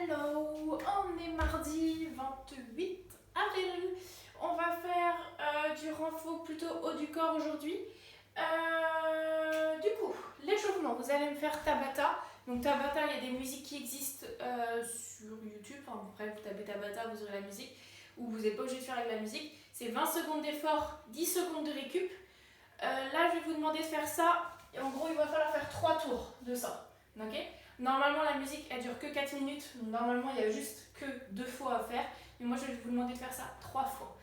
Hello, on est mardi 28 avril. On va faire du renfort plutôt haut du corps aujourd'hui. Du coup, l'échauffement, vous allez me faire Tabata. Donc Tabata, il y a des musiques qui existent sur YouTube. Enfin, après, vous tapez Tabata, vous aurez la musique. Ou vous n'êtes pas obligé de faire avec la musique. C'est 20 secondes d'effort, 10 secondes de récup. Là, je vais vous demander de faire ça. Et en gros, il va falloir faire 3 tours de ça. Ok ? Normalement, la musique, elle dure que 4 minutes. Donc, normalement, il n'y a juste que 2 fois à faire. Mais moi, je vais vous demander de faire ça 3 fois.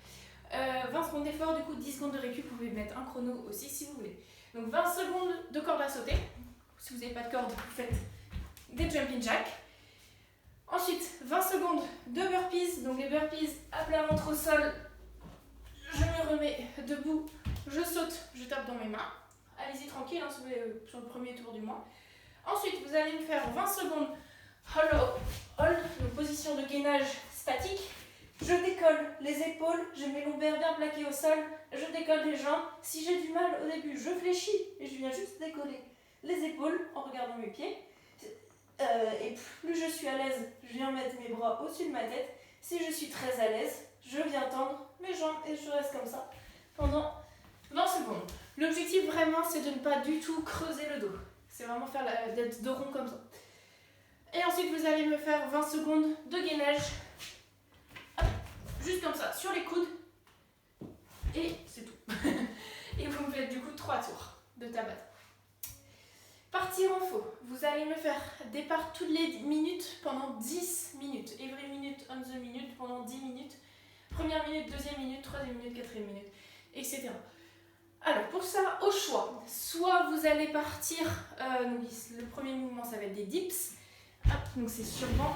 20 secondes d'effort, du coup, 10 secondes de récup. Vous pouvez mettre un chrono aussi si vous voulez. Donc, 20 secondes de corde à sauter. Si vous n'avez pas de corde, vous faites des jumping jacks. Ensuite, 20 secondes de burpees. Donc, les burpees à plat ventre au sol. Je me remets debout. Je saute, je tape dans mes mains. Allez-y tranquille, hein, sur le premier tour du moins. Ensuite, vous allez me faire 20 secondes hold, donc position de gainage statique. Je décolle les épaules, j'ai mes lombaires bien plaqués au sol, je décolle les jambes. Si j'ai du mal au début, je fléchis et je viens juste décoller les épaules en regardant mes pieds. Et plus je suis à l'aise, je viens mettre mes bras au-dessus de ma tête. Si je suis très à l'aise, je viens tendre mes jambes et je reste comme ça pendant 20 secondes. L'objectif vraiment, c'est de ne pas du tout creuser le dos. C'est vraiment faire d'être dos rond comme ça. Et ensuite, vous allez me faire 20 secondes de gainage. Hop, juste comme ça, sur les coudes. Et c'est tout. Et vous me faites du coup 3 tours de Tabata. Partie renfo. Vous allez me faire départ toutes les minutes pendant 10 minutes. Every minute on the minute pendant 10 minutes. Première minute, deuxième minute, troisième minute, quatrième minute, etc. Alors pour ça, au choix, soit vous allez partir, donc le premier mouvement ça va être des dips, hop, donc c'est sûrement,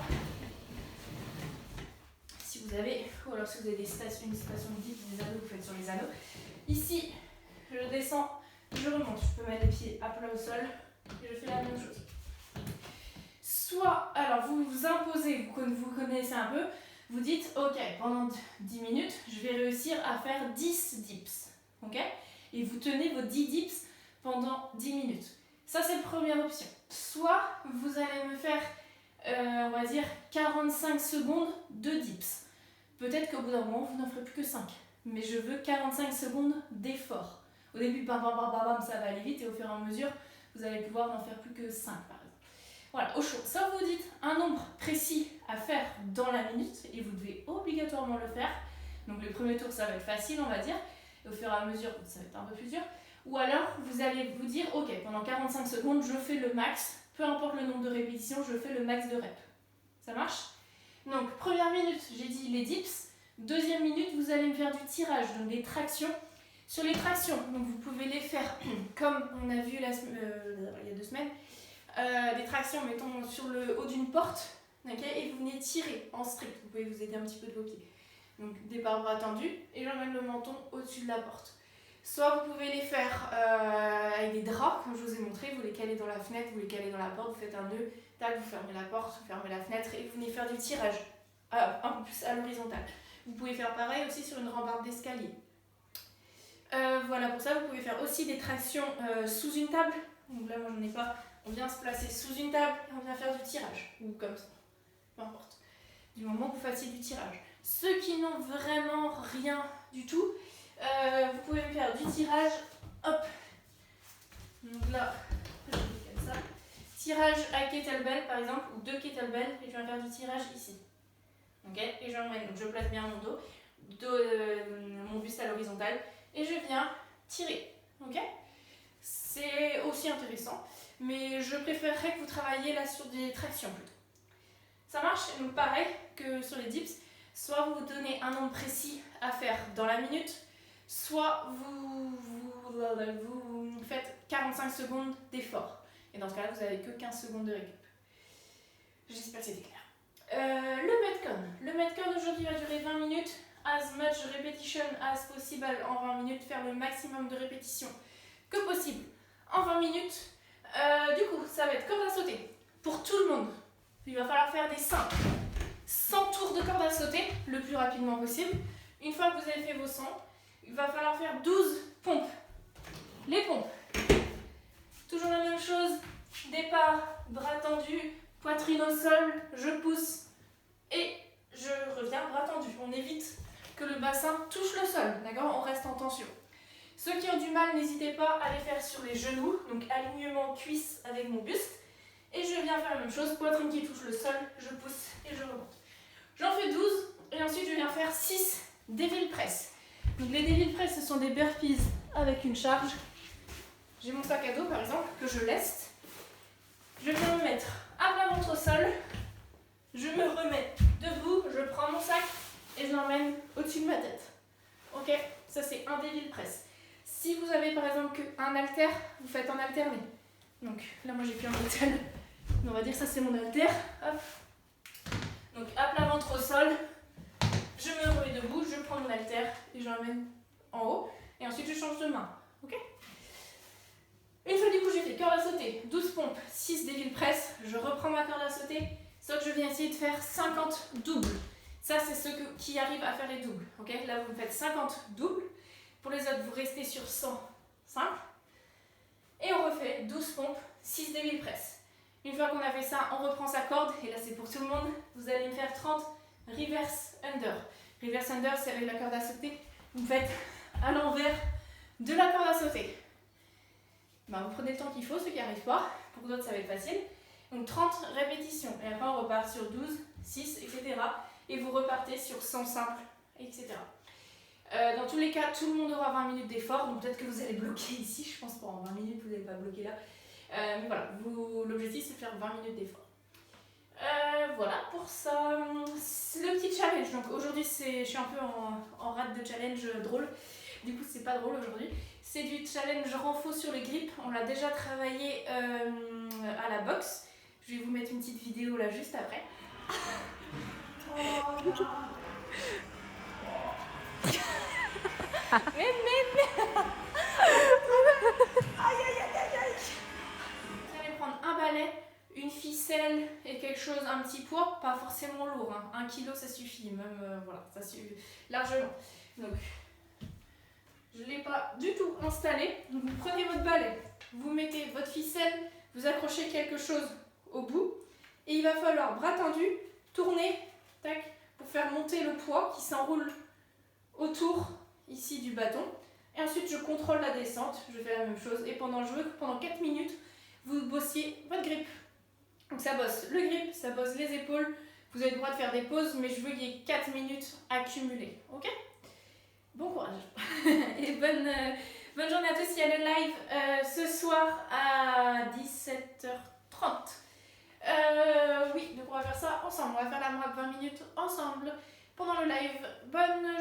si vous avez, ou alors si vous avez une station de dips, des anneaux, vous faites sur les anneaux. Ici, je descends, je remonte, je peux mettre les pieds à plat au sol, et je fais la même chose. Soit, alors vous vous imposez, vous connaissez un peu, vous dites, ok, pendant 10 minutes, je vais réussir à faire 10 dips, ok ? Et vous tenez vos 10 dips pendant 10 minutes. Ça, c'est la première option. Soit vous allez me faire, on va dire, 45 secondes de dips. Peut-être qu'au bout d'un moment, vous n'en ferez plus que 5. Mais je veux 45 secondes d'effort. Au début, bam, bam, bam, bam, bam, ça va aller vite. Et au fur et à mesure, vous allez pouvoir n'en faire plus que 5, par exemple. Voilà, au chaud. Ça, vous dites un nombre précis à faire dans la minute. Et vous devez obligatoirement le faire. Donc, le premier tour, ça va être facile, on va dire. Et au fur et à mesure, ça va être un peu plus dur. Ou alors, vous allez vous dire, ok, pendant 45 secondes, je fais le max. Peu importe le nombre de répétitions, je fais le max de reps. Ça marche ? Donc, première minute, j'ai dit les dips. Deuxième minute, vous allez me faire du tirage, donc des tractions. Sur les tractions, donc vous pouvez les faire comme on a vu il y a 2 semaines. Des tractions, mettons, sur le haut d'une porte. Okay, et vous venez tirer en strict. Vous pouvez vous aider un petit peu de vos pieds. Donc départ bras tendu et j'emmène le menton au-dessus de la porte. Soit vous pouvez les faire avec des draps, comme je vous ai montré, vous les calez dans la fenêtre, vous les calez dans la porte, vous faites un nœud, tac, vous fermez la porte, vous fermez la fenêtre et vous venez faire du tirage un peu plus à l'horizontale. Vous pouvez faire pareil aussi sur une rambarde d'escalier. Voilà, pour ça vous pouvez faire aussi des tractions sous une table. Donc là moi j'en ai pas, on vient se placer sous une table et on vient faire du tirage, ou comme ça, peu importe. Du moment que vous fassiez du tirage. Ceux qui n'ont vraiment rien du tout, vous pouvez me faire du tirage, hop, donc là, je fais comme ça, tirage à kettlebell par exemple, ou 2 kettlebells, et je viens faire du tirage ici, ok, et je place bien mon dos, mon buste à l'horizontale, et je viens tirer, ok. C'est aussi intéressant, mais je préférerais que vous travailliez là sur des tractions plutôt. Ça marche, donc pareil que sur les dips. Soit vous donnez un nombre précis à faire dans la minute, soit vous faites 45 secondes d'effort. Et dans ce cas-là, vous n'avez que 15 secondes de récup. J'espère que c'était clair. Le Metcon. Le Metcon aujourd'hui va durer 20 minutes. As much repetition as possible en 20 minutes. Faire le maximum de répétitions que possible en 20 minutes. Du coup, ça va être corde à sauter pour tout le monde. Il va falloir faire des 100 tours de corde à sauter le plus rapidement possible. Une fois que vous avez fait vos 100, il va falloir faire 12 pompes. Les pompes. Toujours la même chose. Départ, bras tendus, poitrine au sol, je pousse, Et je reviens bras tendus. On évite que le bassin touche le sol, d'accord? On reste en tension. Ceux qui ont du mal, n'hésitez pas à les faire sur les genoux, donc alignement cuisse avec mon buste. Et je viens faire la même chose, poitrine qui touche le sol, je pousse et je remonte. J'en fais 12 et ensuite je viens faire 6 devil press. Donc les devil press, ce sont des burpees avec une charge. J'ai mon sac à dos par exemple que je leste. Je viens me mettre à plat ventre au sol. Je me remets debout, je prends mon sac et je l'emmène au-dessus de ma tête. Ok, ça c'est un devil press. Si vous avez par exemple un haltère, vous faites en alterné. Donc là moi j'ai plus un haltère. On va dire ça c'est mon haltère. Hop. Donc à plat ventre au sol, je me remets debout, je prends mon haltère et je l'emmène en haut. Et ensuite je change de main. Ok. Une fois du coup j'ai fait corde à sauter, 12 pompes, 6 devil press, je reprends ma corde à sauter, sauf que je viens essayer de faire 50 doubles. Ça c'est ceux qui arrivent à faire les doubles. Ok. Là vous faites 50 doubles. Pour les autres, vous restez sur 100 simples. Et on refait 12 pompes, 6 devil press. Une fois qu'on a fait ça, on reprend sa corde. Et là, c'est pour tout le monde. Vous allez me faire 30 reverse under. Reverse under, c'est avec la corde à sauter. Vous faites à l'envers de la corde à sauter. Ben, vous prenez le temps qu'il faut, ceux qui n'y arrivent pas. Pour d'autres, ça va être facile. Donc 30 répétitions. Et après, on repart sur 12, 6, etc. Et vous repartez sur 100 simples, etc. Dans tous les cas, tout le monde aura 20 minutes d'effort, donc peut-être que vous allez bloquer ici, je pense pas en 20 minutes, vous n'allez pas bloquer là. Mais voilà, l'objectif c'est de faire 20 minutes d'effort. Voilà pour ça, c'est le petit challenge. Donc aujourd'hui, je suis un peu en rate de challenge drôle, du coup c'est pas drôle aujourd'hui. C'est du challenge renfo sur les grippes, on l'a déjà travaillé à la boxe. Je vais vous mettre une petite vidéo là juste après. Mais aïe aïe aïe aïe aïe. Vous allez prendre un balai, une ficelle et quelque chose, un petit poids, pas forcément lourd, hein. 1 kg ça suffit, même voilà, ça suffit largement. Donc je ne l'ai pas du tout installé. Donc vous prenez votre balai, vous mettez votre ficelle, vous accrochez quelque chose au bout et il va falloir bras tendus, tourner, tac, pour faire monter le poids qui s'enroule autour ici du bâton. Et ensuite je contrôle la descente, je fais la même chose et je veux que pendant 4 minutes vous bossiez votre grip. Donc ça bosse le grip, ça bosse les épaules, vous avez le droit de faire des pauses mais je veux qu'il y ait 4 minutes accumulées, ok? Bon courage et bonne journée à tous. Il y a le live ce soir à 17h30. Oui, donc on va faire ça ensemble, on va faire la marque 20 minutes ensemble pendant le live. Bonne